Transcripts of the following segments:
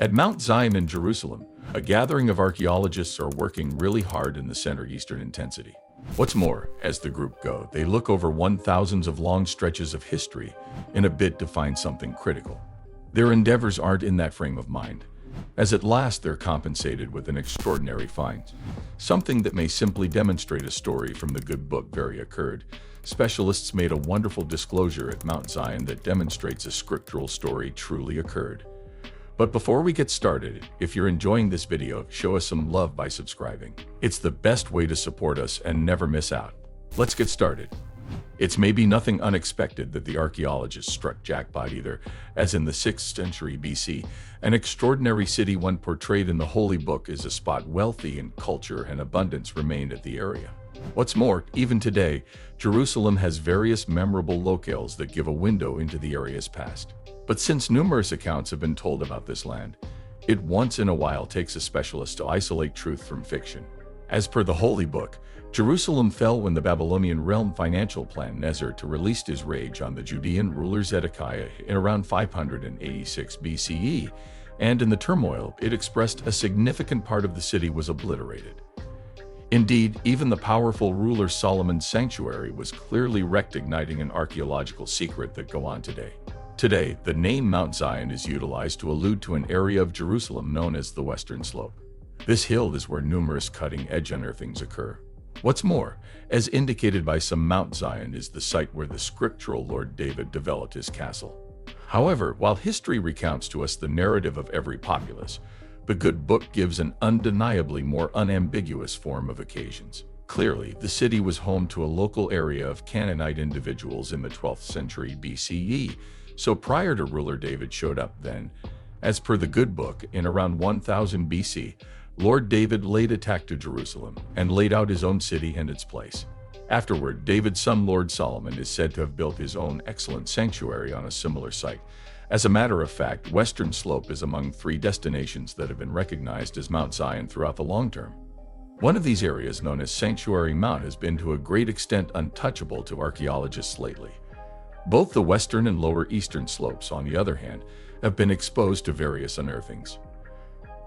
At Mount Zion in Jerusalem, a gathering of archaeologists are working really hard in the center Eastern intensity. What's more, as the group go, they look over 1,000 of long stretches of history in a bid to find something critical. Their endeavors aren't in that frame of mind, as at last they're compensated with an extraordinary find. Something that may simply demonstrate a story from the good book very occurred. Specialists made a wonderful disclosure at Mount Zion that demonstrates a scriptural story truly occurred. But before we get started, if you're enjoying this video, show us some love by subscribing. It's the best way to support us and never miss out. Let's get started. It's maybe nothing unexpected that the archaeologists struck jackpot either, as in the 6th century BC, an extraordinary city one portrayed in the Holy Book is a spot wealthy in culture and abundance remained at the area. What's more, even today, Jerusalem has various memorable locales that give a window into the area's past. But since numerous accounts have been told about this land, it once in a while takes a specialist to isolate truth from fiction. As per the Holy Book, Jerusalem fell when the Babylonian realm financial plan Nezer to released his rage on the Judean ruler Zedekiah in around 586 BCE, and in the turmoil, it expressed a significant part of the city was obliterated. Indeed, even the powerful ruler Solomon's sanctuary was clearly wrecked, igniting an archaeological secret that go on today. Today, the name Mount Zion is utilized to allude to an area of Jerusalem known as the Western Slope. This hill is where numerous cutting-edge unearthings occur. What's more, as indicated by some, Mount Zion is the site where the scriptural Lord David developed his castle. However, while history recounts to us the narrative of every populace, the good book gives an undeniably more unambiguous form of occasions. Clearly, the city was home to a local area of Canaanite individuals in the 12th century BCE, so prior to ruler David showed up then. As per the good book, in around 1000 BC, Lord David laid attack to Jerusalem and laid out his own city and its place. Afterward, David's son Lord Solomon is said to have built his own excellent sanctuary on a similar site. As a matter of fact, Western Slope is among 3 destinations that have been recognized as Mount Zion throughout the long term. One of these areas, known as Sanctuary Mount, has been to a great extent untouchable to archaeologists lately. Both the western and lower eastern slopes, on the other hand, have been exposed to various unearthings.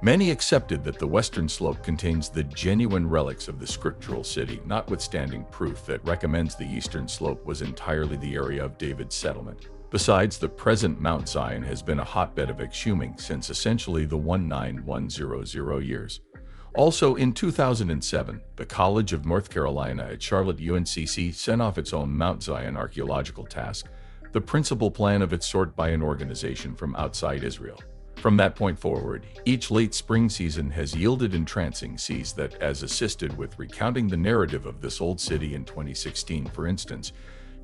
Many accepted that the western slope contains the genuine relics of the scriptural city, notwithstanding proof that recommends the eastern slope was entirely the area of David's settlement. Besides, the present Mount Zion has been a hotbed of exhuming since essentially the 19100 years. Also, in 2007, the College of North Carolina at Charlotte UNCC sent off its own Mount Zion archaeological task, the principal plan of its sort by an organization from outside Israel. From that point forward, each late spring season has yielded entrancing seas that has assisted with recounting the narrative of this old city. In 2016, for instance,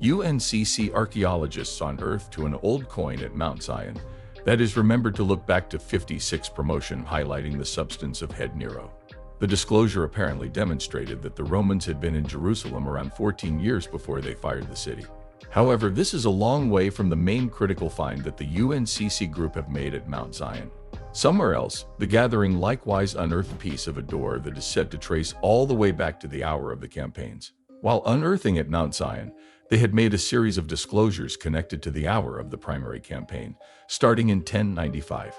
UNCC archaeologists unearthed to an old coin at Mount Zion that is remembered to look back to 56 promotion, highlighting the substance of head Nero. The disclosure apparently demonstrated that the Romans had been in Jerusalem around 14 years before they fired the city. However, this is a long way from the main critical find that the UNCC group have made at Mount Zion. Somewhere else, the gathering likewise unearthed a piece of a door that is said to trace all the way back to the hour of the campaigns. While unearthing at Mount Zion, they had made a series of disclosures connected to the hour of the primary campaign, starting in 1095.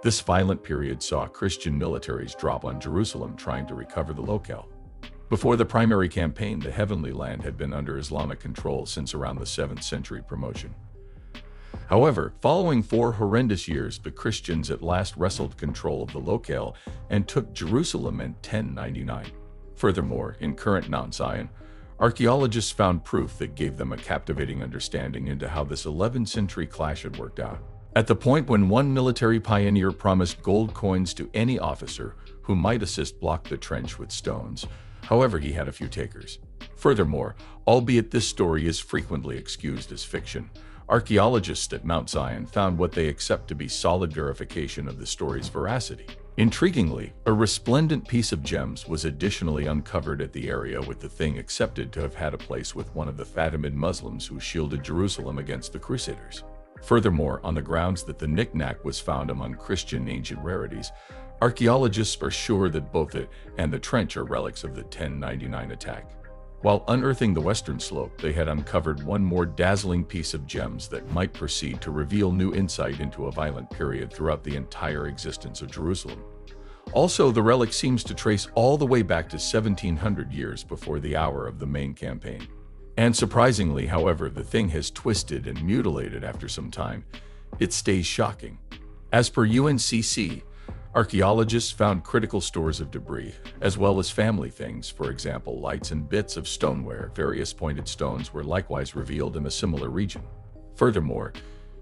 This violent period saw Christian militaries drop on Jerusalem trying to recover the locale. Before the primary campaign, the Heavenly Land had been under Islamic control since around the 7th century promotion. However, following 4 horrendous years, the Christians at last wrestled control of the locale and took Jerusalem in 1099. Furthermore, in current Mount Zion, archaeologists found proof that gave them a captivating understanding into how this 11th century clash had worked out. At the point when one military pioneer promised gold coins to any officer who might assist block the trench with stones. However, he had a few takers. Furthermore, albeit this story is frequently excused as fiction, archaeologists at Mount Zion found what they accept to be solid verification of the story's veracity. Intriguingly, a resplendent piece of gems was additionally uncovered at the area, with the thing accepted to have had a place with one of the Fatimid Muslims who shielded Jerusalem against the Crusaders. Furthermore, on the grounds that the knick-knack was found among Christian ancient rarities, archaeologists are sure that both it and the trench are relics of the 1099 attack. While unearthing the western slope, they had uncovered one more dazzling piece of gems that might proceed to reveal new insight into a violent period throughout the entire existence of Jerusalem. Also, the relic seems to trace all the way back to 1700 years before the hour of the main campaign. And surprisingly, however, the thing has twisted and mutilated after some time. It stays shocking. As per UNCC, archaeologists found critical stores of debris, as well as family things, for example, lights and bits of stoneware. Various pointed stones were likewise revealed in a similar region. Furthermore,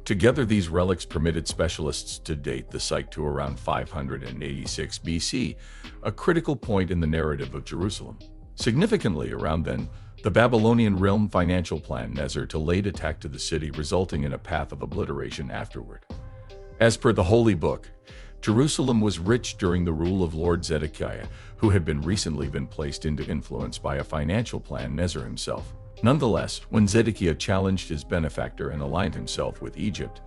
together these relics permitted specialists to date the site to around 586 BC, a critical point in the narrative of Jerusalem. Significantly, around then, the Babylonian realm financial plan Nezer to laid attack to the city, resulting in a path of obliteration afterward. As per the Holy Book, Jerusalem was rich during the rule of Lord Zedekiah, who had recently been placed into influence by a financial plan Nezer himself. Nonetheless, when Zedekiah challenged his benefactor and aligned himself with Egypt,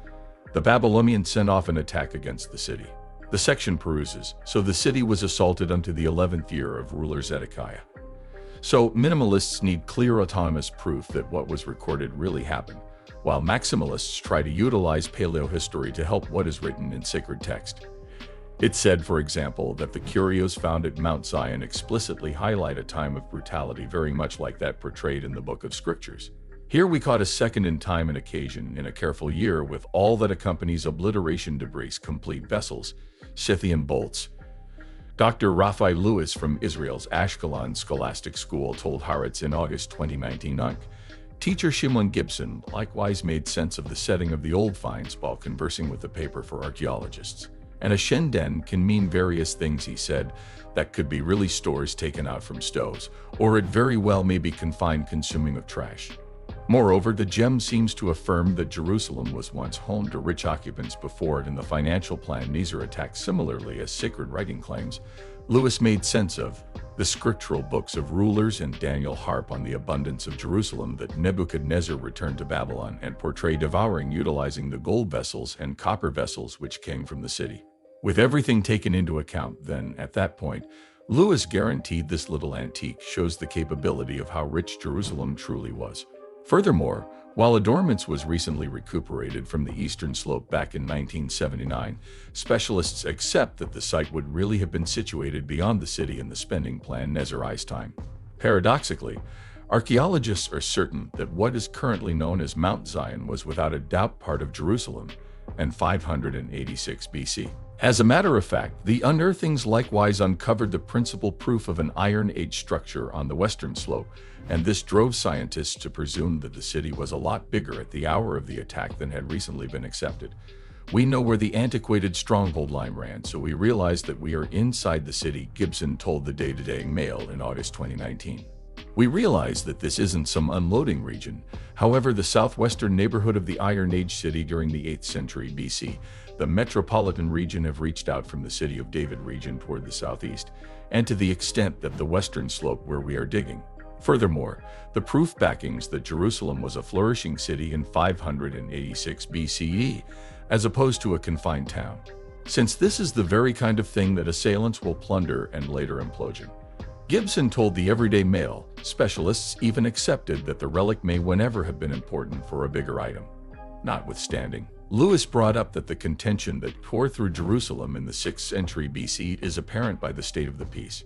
the Babylonians sent off an attack against the city. The section peruses, so the city was assaulted unto the 11th year of ruler Zedekiah. So, minimalists need clear autonomous proof that what was recorded really happened, while maximalists try to utilize paleohistory to help what is written in sacred text. It's said, for example, that the curios found at Mount Zion explicitly highlight a time of brutality very much like that portrayed in the Book of Scriptures. Here we caught a second in time and occasion in a careful year with all that accompanies obliteration debris, complete vessels, Scythian bolts. Dr. Raphael Lewis from Israel's Ashkelon Scholastic School told Haaretz in August 2019. Teacher Shimon Gibson likewise made sense of the setting of the old finds while conversing with the paper for archaeologists. And a shenden can mean various things, he said. That could be really stores taken out from stoves, or it very well may be confined consuming of trash. Moreover, the gem seems to affirm that Jerusalem was once home to rich occupants before it in the financial plan Nezer attacked. Similarly, as sacred writing claims, Lewis made sense of the scriptural books of rulers and Daniel harp on the abundance of Jerusalem that Nebuchadnezzar returned to Babylon and portray devouring utilizing the gold vessels and copper vessels which came from the city. With everything taken into account, then, at that point, Lewis guaranteed this little antique shows the capability of how rich Jerusalem truly was. Furthermore, while adornments was recently recuperated from the eastern slope back in 1979, specialists accept that the site would really have been situated beyond the city in the spending plan Nezer's time. Paradoxically, archaeologists are certain that what is currently known as Mount Zion was without a doubt part of Jerusalem in 586 BC. As a matter of fact, the unearthings likewise uncovered the principal proof of an Iron Age structure on the western slope, and this drove scientists to presume that the city was a lot bigger at the hour of the attack than had recently been accepted. We know where the antiquated stronghold line ran, so we realized that we are inside the city, Gibson told the Day-to-Day Mail in August 2019. We realize that this isn't some unloading region. However, the southwestern neighborhood of the Iron Age city during the 8th century BC, the metropolitan region have reached out from the City of David region toward the southeast, and to the extent that the western slope where we are digging. Furthermore, the proof backings that Jerusalem was a flourishing city in 586 BCE, as opposed to a confined town. Since this is the very kind of thing that assailants will plunder and later implosion. Gibson told the Everyday Mail, specialists even accepted that the relic may whenever have been important for a bigger item. Notwithstanding, Lewis brought up that the contention that tore through Jerusalem in the 6th century BC is apparent by the state of the peace.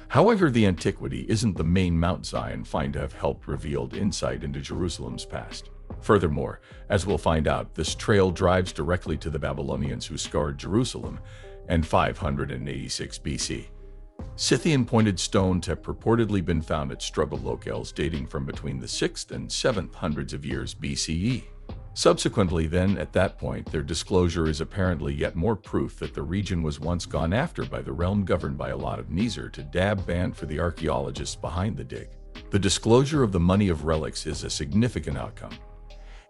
However, the antiquity isn't the main Mount Zion find to have helped revealed insight into Jerusalem's past. Furthermore, as we'll find out, this trail drives directly to the Babylonians who scoured Jerusalem in 586 BC. Scythian pointed stones have purportedly been found at struggle locales dating from between the 6th and 7th hundreds of years BCE. Subsequently then, at that point, their disclosure is apparently yet more proof that the region was once gone after by the realm governed by a lot of Nezer to dab band for the archaeologists behind the dig. The disclosure of the money of relics is a significant outcome.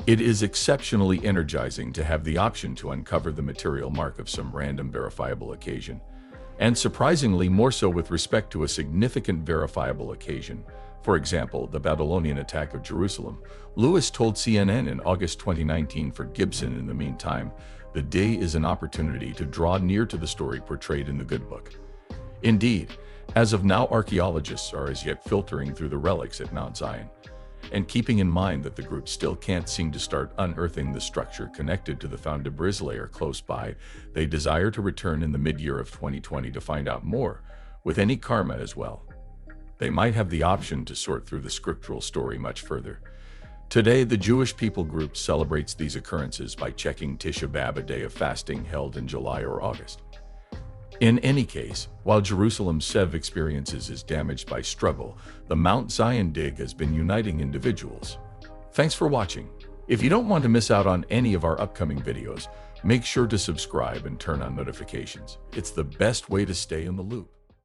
It is exceptionally energizing to have the option to uncover the material mark of some random verifiable occasion, and surprisingly more so with respect to a significant verifiable occasion. For example, the Babylonian attack of Jerusalem. Lewis told CNN in August 2019 for Gibson. In the meantime, the day is an opportunity to draw near to the story portrayed in the Good Book. Indeed, As of now, archaeologists are as yet filtering through the relics at Mount Zion, and keeping in mind that the group still can't seem to start unearthing the structure connected to the found debris layer close by, they desire to return in the mid-year of 2020 to find out more, with any karma as well. They might have the option to sort through the scriptural story much further. Today, the Jewish people group celebrates these occurrences by checking Tisha B'Av, a day of fasting held in July or August. In any case, while Jerusalem's Sev experiences is damaged by struggle, the Mount Zion dig has been uniting individuals. Thanks for watching. If you don't want to miss out on any of our upcoming videos, make sure to subscribe and turn on notifications. It's the best way to stay in the loop.